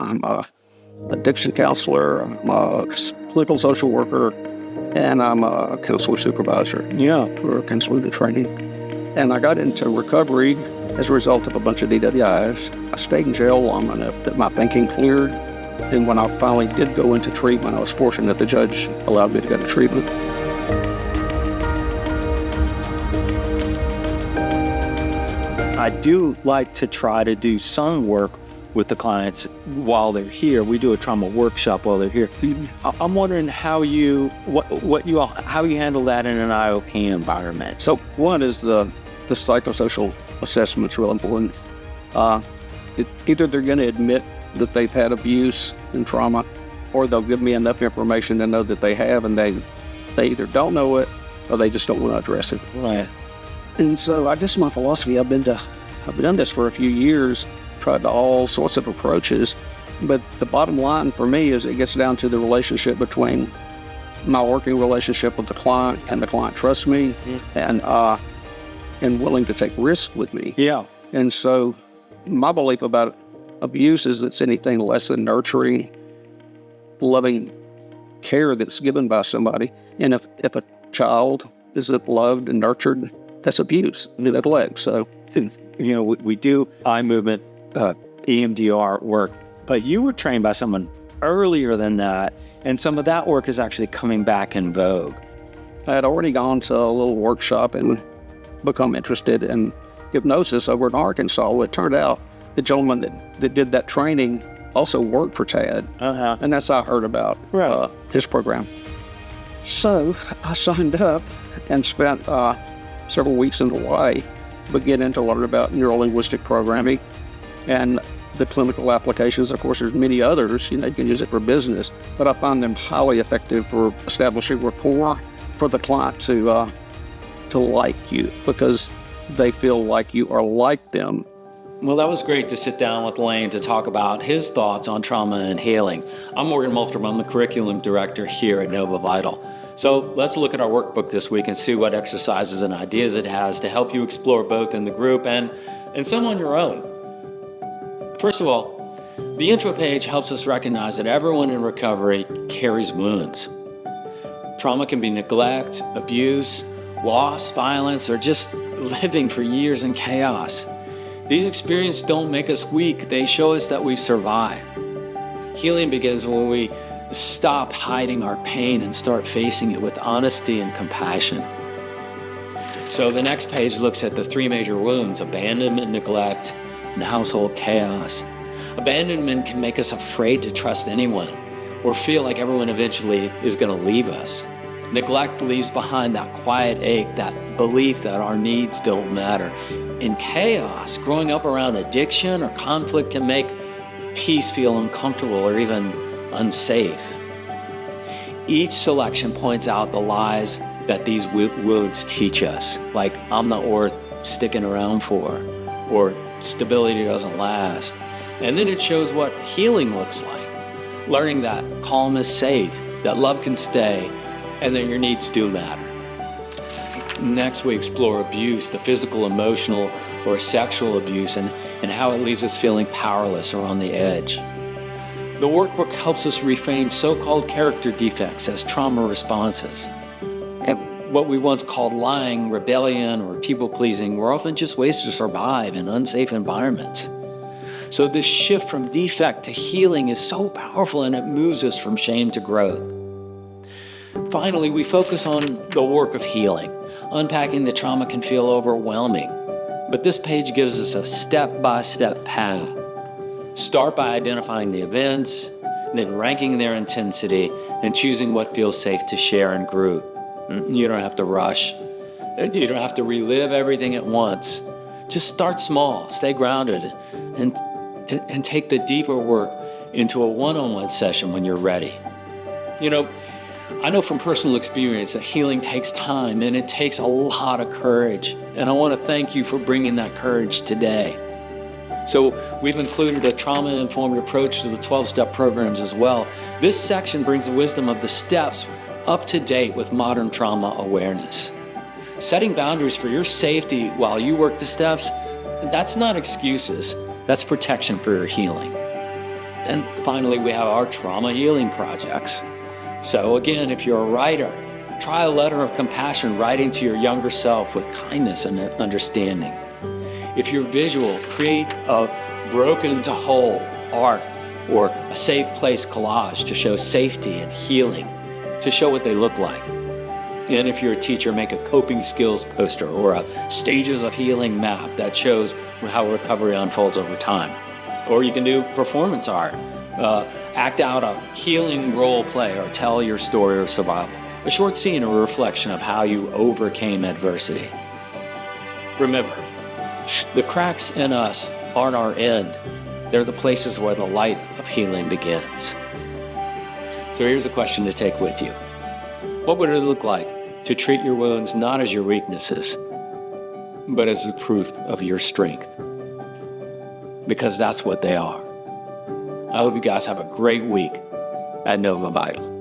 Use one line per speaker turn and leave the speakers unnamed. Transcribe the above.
I'm a addiction counselor, I'm a clinical social worker, and I'm a counselor supervisor for counseling training. And I got into recovery as a result of a bunch of DWIs. I stayed in jail long enough that my thinking cleared. And when I finally did go into treatment, I was fortunate the judge allowed me to go to treatment.
I do like to try to do some work with the clients while they're here. We do a trauma workshop while they're here. I'm wondering how you handle that in an IOP environment.
So one is the psychosocial assessment's real important. Either they're going to admit that they've had abuse and trauma, or they'll give me enough information to know that they have, and they either don't know it or they just don't want to address it.
Right.
And so I guess my philosophy, I've done this for a few years, tried all sorts of approaches, but the bottom line for me is it gets down to the relationship between my working relationship with the client, and the client trusts me and willing to take risks with me.
Yeah.
And so my belief about abuse is it's anything less than nurturing, loving care that's given by somebody. And if a child isn't loved and nurtured, that's abuse, neglect. So,
we do eye movement, EMDR work, but you were trained by someone earlier than that, and some of that work is actually coming back in vogue.
I had already gone to a little workshop and become interested in hypnosis over in Arkansas. Well, it turned out the gentleman that did that training also worked for TAD, and that's how I heard about his program. So I signed up and spent several weeks in Hawaii beginning to learn about neuro-linguistic programming and the clinical applications. Of course, there's many others. You can use it for business, but I find them highly effective for establishing rapport for the client to like you, because they feel like you are like them.
Well, that was great to sit down with Lane to talk about his thoughts on trauma and healing. I'm Morgan Mulstrom. I'm the curriculum director here at Nova Vital. So let's look at our workbook this week and see what exercises and ideas it has to help you explore both in the group and some on your own. First of all, the intro page helps us recognize that everyone in recovery carries wounds. Trauma can be neglect, abuse, loss, violence, or just living for years in chaos. These experiences don't make us weak, they show us that we've survived. Healing begins when we stop hiding our pain and start facing it with honesty and compassion. So the next page looks at the three major wounds: abandonment, neglect, and household chaos. Abandonment can make us afraid to trust anyone or feel like everyone eventually is going to leave us. Neglect leaves behind that quiet ache, that belief that our needs don't matter. In chaos, growing up around addiction or conflict can make peace feel uncomfortable or even unsafe. Each selection points out the lies that these wounds teach us, like I'm not worth sticking around for, or stability doesn't last. And then it shows what healing looks like, learning that calm is safe, that love can stay, and that your needs do matter. Next, we explore abuse, the physical, emotional, or sexual abuse, and how it leaves us feeling powerless or on the edge. The workbook helps us reframe so-called character defects as trauma responses. And what we once called lying, rebellion, or people-pleasing were often just ways to survive in unsafe environments. So this shift from defect to healing is so powerful, and it moves us from shame to growth. Finally, we focus on the work of healing. Unpacking the trauma can feel overwhelming, but this page gives us a step-by-step path. Start by identifying the events, then ranking their intensity, and choosing what feels safe to share in group. You don't have to rush. You don't have to relive everything at once. Just start small, stay grounded, and take the deeper work into a one-on-one session when you're ready. I know from personal experience that healing takes time, and it takes a lot of courage. And I want to thank you for bringing that courage today. So we've included a trauma-informed approach to the 12-step programs as well. This section brings the wisdom of the steps up to date with modern trauma awareness. Setting boundaries for your safety while you work the steps, that's not excuses. That's protection for your healing. Then finally, we have our trauma healing projects. So again, if you're a writer, try a letter of compassion writing to your younger self with kindness and understanding. If you're visual, create a broken to whole art or a safe place collage to show safety and healing, to show what they look like. And if you're a teacher, make a coping skills poster or a stages of healing map that shows how recovery unfolds over time. Or you can do performance art, act out a healing role play or tell your story of survival. A short scene or a reflection of how you overcame adversity. Remember, the cracks in us aren't our end. They're the places where the light of healing begins. So here's a question to take with you. What would it look like to treat your wounds not as your weaknesses, but as the proof of your strength? Because that's what they are. I hope you guys have a great week at Nova Vital.